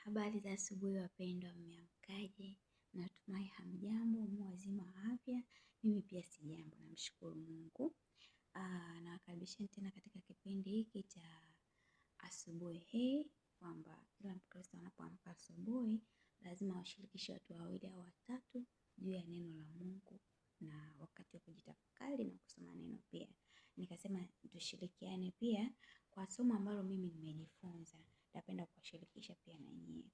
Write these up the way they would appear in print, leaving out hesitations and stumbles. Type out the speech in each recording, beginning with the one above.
Habari za asubuhi wapendwa, mmeamkaje? Natumai hamjambo, mu wazima wa afya. Mimi pia sijambo, namshukuru Mungu. Nawakaribisheni tena katika kipindi hiki cha asubuhi hii, kwamba kila Mkristo anapoamka asubuhi lazima washirikishe watu wawili au watatu juu ya neno la Mungu na wakati wa kujitafakari na kusoma neno pia. Nikasema tushirikiane pia kwa somo ambalo mimi nimejifunza. Napenda kuwashirikisha pia na nyie.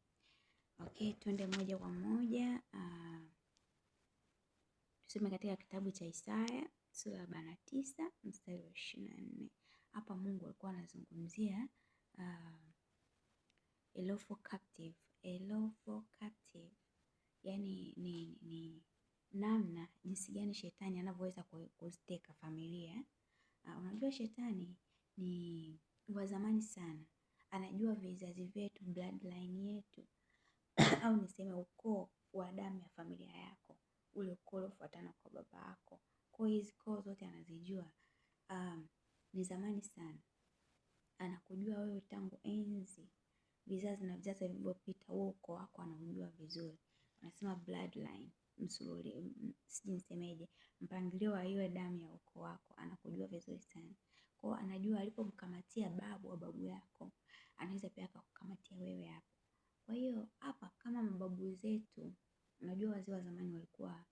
Okay, twende moja kwa moja. Tusome katika kitabu cha Isaya sura 49 mstari wa 24. Hapa Mungu alikuwa anazungumzia a lawful captive. Yaani ni namna jinsi gani shetani anavyoweza kuziteka familia. Unajua shetani ni wa zamani sana. Anajua vizazi vyetu, bloodline yetu au niseme ukoo wa damu ya familia yako, ule ukoo uliofuatana kwa baba yako. Kwa hizi koo zote anazijua. Ni zamani sana. Anakujua wewe tangu enzi vizazi na vizazi vilivyopita, huo ukoo wako anaujua vizuri. Anasema bloodline, sijui nisemeje, mpangilio wa hiyo damu ya ukoo wako anakujua vizuri sana. Kwa anajua alipomkamatia babu wa babu yako, anaweza pia akakukamatia wewe hapo. Kwa hiyo hapa kama mababu zetu, unajua wazee wa zamani walikuwa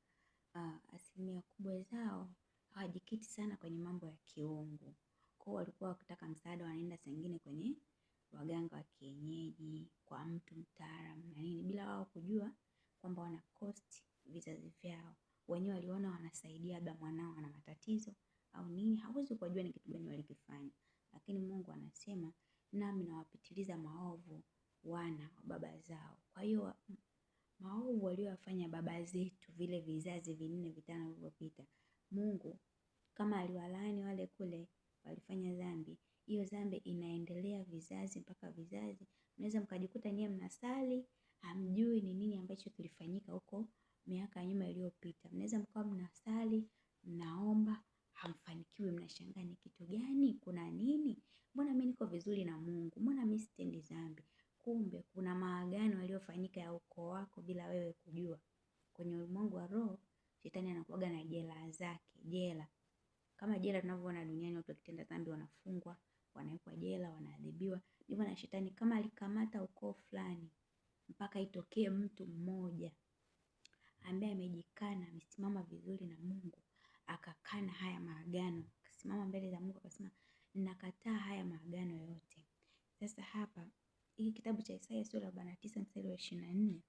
asilimia kubwa zao hawajikiti sana kwenye mambo ya kiungu. Kwa walikuwa wakitaka msaada wanaenda saa nyingine kwenye waganga wa kienyeji, kwa mtu mtaalamu na nini, bila wao kujua kwamba wana cost vizazi vyao. Wenyewe waliona wanasaidia labda mwanao ana matatizo au nini, hawezi kujua ni kitu gani walikifanya. Lakini Mungu anasema nami nawapitiliza maovu wana wa baba zao. Kwa hiyo maovu waliowafanya baba zetu vile vizazi 4 5 vilivyopita, Mungu kama aliwalaani wale kule walifanya dhambi, hiyo dhambi inaendelea vizazi mpaka vizazi. Mnaweza mkajikuta nyie mnasali, hamjui ni nini ambacho kilifanyika huko miaka nyuma iliyopita. Mnaweza mkawa mnasali, mnaomba, hamfanikiwi, mnashangaa ni kitu gani? Kuna nini? Mbona mimi niko vizuri na Mungu? Mbona mimi sitendi dhambi? Kumbe kuna maagano yaliyofanyika ya ukoo wako bila wewe kujua. Kwenye ulimwengu wa roho, shetani anakuwaga na jela zake. Jela kama jela tunavyoona duniani, watu wakitenda dhambi wanafungwa, wanawekwa jela, wanaadhibiwa. Ndivyo na shetani kama alikamata ukoo fulani, mpaka itokee mtu mmoja ambaye amejikana, amesimama vizuri na Mungu, akakana haya maagano, akasimama mbele za Mungu akasema nakataa haya maagano yote. Sasa hapa hii kitabu cha Isaya sura 49 mstari wa 24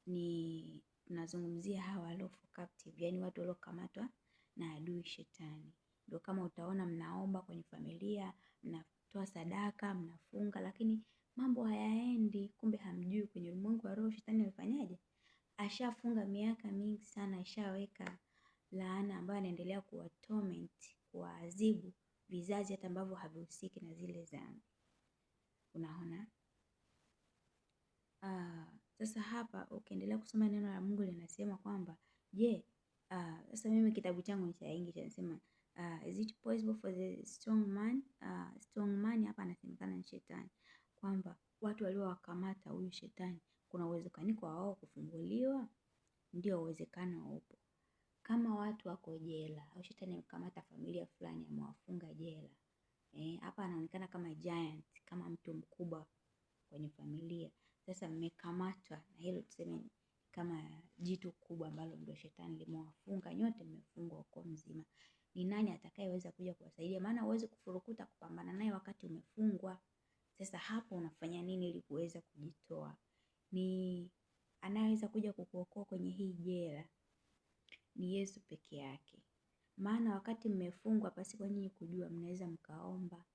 ni tunazungumzia hawa lawful captive, yani watu waliokamatwa na adui shetani. Ndio kama utaona mnaomba kwenye familia, mnatoa sadaka, mnafunga, lakini mambo hayaendi. Kumbe hamjui kwenye ulimwengu wa roho shetani amefanyaje? Ashafunga miaka mingi sana, ashaweka laana ambayo anaendelea kuwa torment, kuadhibu vizazi hata ambavyo havihusiki na zile dhambi. Unaona? Sasa hapa ukiendelea kusoma neno la Mungu linasema kwamba sasa mimi kitabu changu ni cha English nasema is it possible for the strong man hapa anasemekana ni shetani, kwamba watu waliowakamata huyu shetani kuna uwezekano kwa wao kufunguliwa? Ndio, uwezekano upo. Kama watu wako jela au shetani amekamata familia fulani amewafunga jela, hapa anaonekana kama giant, kama mtu mkubwa kwenye familia. Sasa mmekamatwa na hilo tuseme kama jitu kubwa ambalo ndio shetani limewafunga nyote, mmefungwa uko mzima. Ni nani atakayeweza kuja kuwasaidia? Maana huwezi kufurukuta kupambana naye wakati umefungwa. Sasa hapo unafanya nini ili kuweza kujitoa? Ni anayeweza kuja kukuokoa kwenye hii jela ni Yesu peke yake. Maana wakati mmefungwa pasipo nyinyi kujua, mnaweza mkaomba,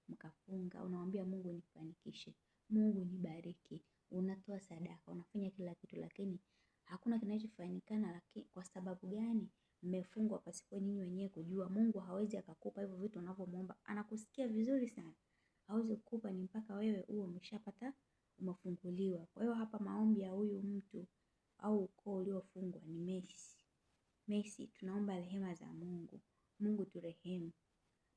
mkafunga, unamwambia Mungu nifanikishe, Mungu nibariki, unatoa sadaka, unafanya kila kitu, lakini hakuna kinachofanyikana. Lakini kwa sababu gani? Mmefungwa pasipo nyinyi wenyewe kujua. Mungu hawezi akakupa hivyo vitu unavyomuomba. Anakusikia vizuri sana. Hawezi kukupa ni mpaka wewe uwe umeshapata, umefunguliwa. Kwa hiyo hapa maombi ya huyu mtu au ukoo uliofungwa ni mercy, tunaomba rehema za Mungu. Mungu turehemu.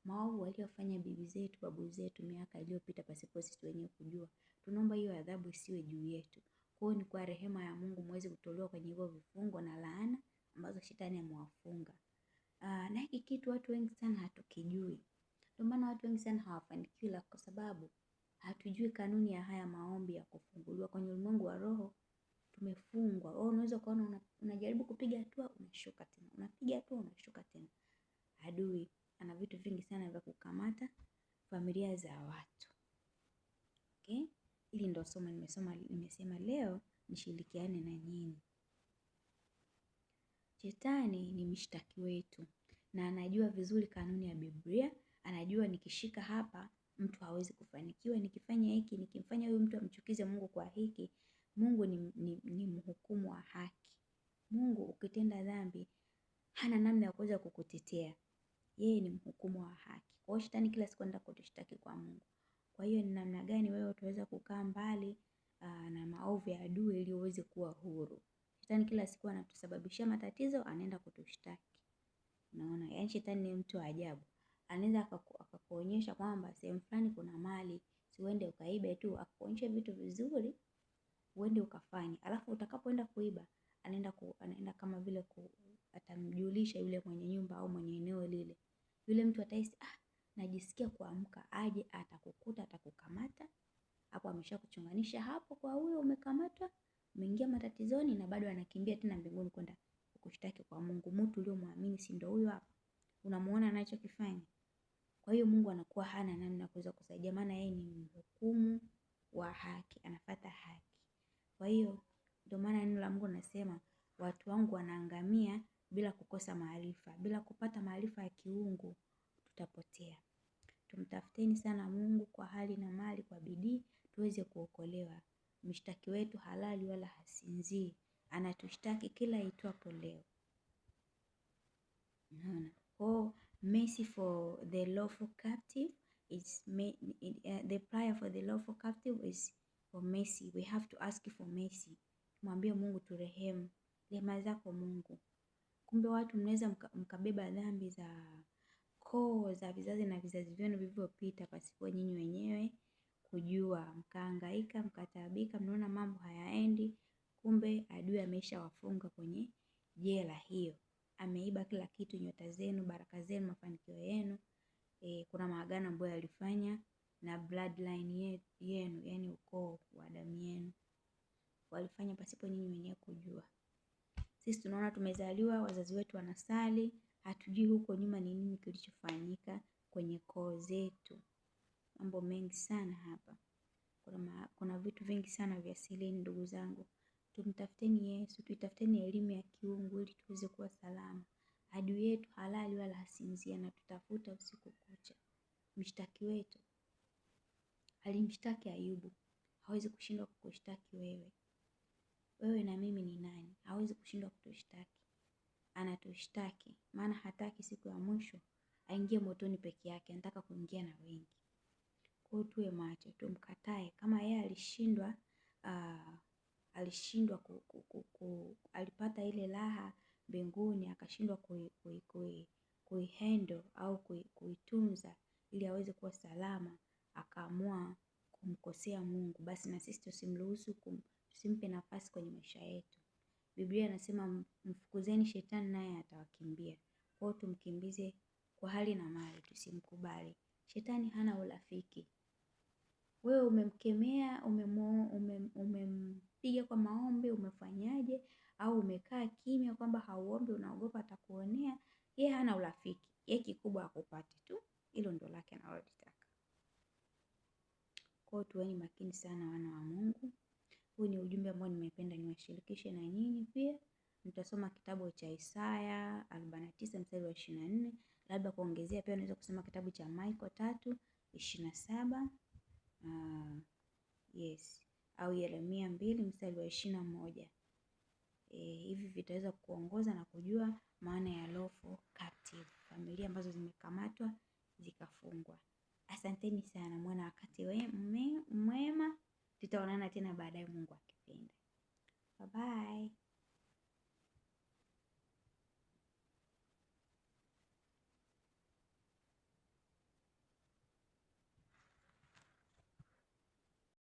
Maovu waliofanya bibi zetu, babu zetu miaka iliyopita pasipo sisi wenyewe kujua. Tunaomba hiyo adhabu isiwe juu yetu. Kwa hiyo ni kwa rehema ya Mungu muweze kutolewa kwenye hivyo vifungo na laana ambazo shetani amewafunga. Na hiki kitu watu wengi sana hatukijui. Ndio maana watu wengi sana hawafanikiwi, kwa sababu hatujui kanuni ya haya maombi ya kufunguliwa kwenye ulimwengu wa roho. Tumefungwa. Wewe unaweza kuona unajaribu kupiga hatua unashuka tena. Unapiga hatua unashuka tena. Adui ana vitu vingi sana vya kukamata familia za watu. Okay? Hili ndio somo nimesema leo nishirikiane na nyinyi. Shetani ni mshtaki wetu na anajua vizuri kanuni ya Biblia. Anajua nikishika hapa mtu hawezi kufanikiwa, nikifanya hiki, nikimfanya huyu mtu amchukize Mungu kwa hiki. Mungu ni mhukumu wa haki. Mungu ukitenda dhambi hana namna ya kuweza kukutetea. Yeye ni mhukumu wa haki. Kwa hiyo shetani kila siku anataka kutushtaki kwa Mungu. Kwa hiyo ni namna gani wewe utaweza kukaa mbali na maovu ya adui ili uweze kuwa huru? Shetani kila siku anatusababishia matatizo, anaenda kutushtaki. Unaona? Yaani shetani ni mtu wa ajabu. Anaweza akakuonyesha kwamba sehemu fulani kuna mali, si uende ukaibe tu, akakuonyesha vitu vizuri, uende ukafanye. Alafu utakapoenda kuiba, anaenda kama vile atamjulisha yule mwenye nyumba au mwenye eneo lile. Yule mtu atahisi najisikia kuamka, aje atakukuta, atakukamata. Hapo ameshakuchunganisha hapo kwa huyo umekamatwa, umeingia matatizoni na bado anakimbia tena mbinguni kwenda kukushtaki kwa Mungu. Mtu uliyomwamini si ndio huyo hapa? Unamuona anachokifanya? Kwa hiyo Mungu anakuwa hana namna ya kuweza kusaidia, maana yeye ni mhukumu wa haki, anafuata haki. Kwa hiyo ndio maana neno la Mungu linasema watu wangu wanaangamia bila kukosa maarifa. Bila kupata maarifa ya kiungu tutapotea. Tumtafuteni sana Mungu kwa hali na mali, kwa bidii tuweze kuokolewa. Mshtaki wetu halali wala hasinzii. Anatushtaki kila itwapo leo. Unaona? Oh, mercy for the lawful captive is the prayer for the lawful captive is for mercy. We have to ask for mercy. Mwambie Mungu turehemu. Rehema zako Mungu. Kumbe watu mnaweza mkabeba dhambi za koo za vizazi na vizazi vyenu vilivyopita pasipo nyinyi wenyewe kujua, mkahangaika, mkataabika, mnaona mambo hayaendi, kumbe adui ameshawafunga kwenye jela hiyo. Ameiba kila kitu, nyota zenu, baraka zenu, mafanikio yenu. Kuna maagano ambayo alifanya na bloodline yenu, yani ukoo wa damu yenu. Walifanya pasipo nyinyi wenyewe kujua. Sisi tunaona tumezaliwa, wazazi wetu wanasali, hatujui huko nyuma ni nini kilichofanyika kwenye koo zetu. Mambo mengi sana hapa. Kuna vitu vingi sana vya siri, ndugu zangu. Tumtafuteni Yesu, tuitafuteni elimu ya kiungu ili tuweze kuwa salama. Adui yetu halali wala hasinzii, anatutafuta usiku kucha. Mshtaki wetu alimshtaki Ayubu, hawezi kushindwa kukushtaki wewe. Wewe na mimi ni nani? Hawezi kushindwa kutushtaki. Anatushtaki, maana hataki siku ya mwisho aingie motoni peke yake, anataka kuingia na wengi. Kwa hiyo tuwe macho, tumkatae. Kama yeye alipata ile raha mbinguni akashindwa kuihandle au kuitunza ili aweze kuwa salama, akaamua kumkosea Mungu, basi na sisi tusimruhusu, tusimpe nafasi kwenye maisha yetu. Biblia inasema mfukuzeni shetani naye atawakimbia. Kwa hiyo tumkimbize kwa hali na mali, tusimkubali. Shetani hana urafiki. Wewe umemkemea, umempiga kwa maombi, umefanyaje, au umekaa kimya kwamba hauombi, unaogopa atakuonea, yeye hana urafiki. Yeye kikubwa akupate tu. Hilo ndio lake analotaka. Kwa hiyo tuweni makini sana wana wa Mungu. Huu ni ujumbe ambao nimependa niwashirikishe na nyinyi pia. Nitasoma kitabu cha Isaya 49 mstari wa 24. Labda kuongezea pia unaweza kusoma kitabu cha Michael 3:27. Yes. Au Yeremia 2 mstari wa 21. Hivi vitaweza kuongoza na kujua maana ya lawful captive. Familia ambazo zimekamatwa zikafungwa. Asanteni sana, mwana wakati mwema. Tutaonana tena baadaye Mungu akipenda. Bye bye.